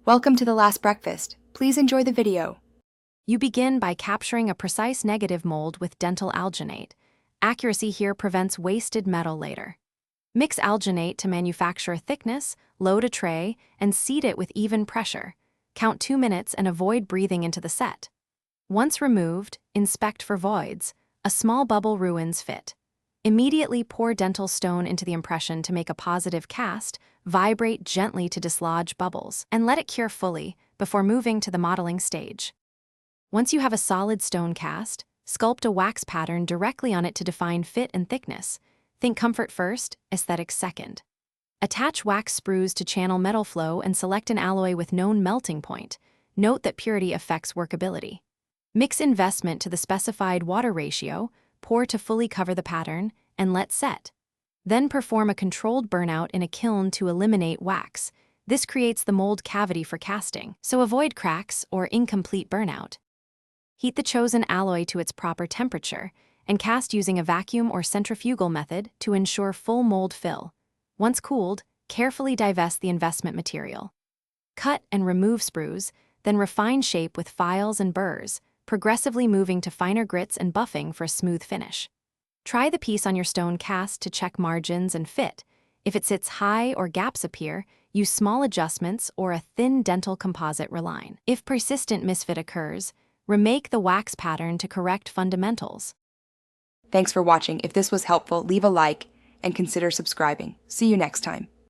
Welcome to the last breakfast. Please enjoy the video. You begin by capturing a precise negative mold with dental alginate. Accuracy here prevents wasted metal later. Mix alginate to manufacture a thickness, load a tray, and seat it with even pressure. Count 2 minutes and avoid breathing into the set. Once removed, inspect for voids. A small bubble ruins fit. Immediately pour dental stone into the impression to make a positive cast, vibrate gently to dislodge bubbles, and let it cure fully before moving to the modeling stage. Once you have a solid stone cast, sculpt a wax pattern directly on it to define fit and thickness. Think comfort first, aesthetics second. Attach wax sprues to channel metal flow and select an alloy with known melting point. Note that purity affects workability. Mix investment to the specified water ratio, pour to fully cover the pattern, and let set. Then perform a controlled burnout in a kiln to eliminate wax. This creates the mold cavity for casting, so avoid cracks or incomplete burnout. Heat the chosen alloy to its proper temperature, and cast using a vacuum or centrifugal method to ensure full mold fill. Once cooled, carefully divest the investment material. Cut and remove sprues, then refine shape with files and burrs, progressively moving to finer grits and buffing for a smooth finish. Try the piece on your stone cast to check margins and fit. If it sits high or gaps appear, use small adjustments or a thin dental composite reline. If persistent misfit occurs, remake the wax pattern to correct fundamentals. Thanks for watching. If this was helpful, leave a like and consider subscribing. See you next time.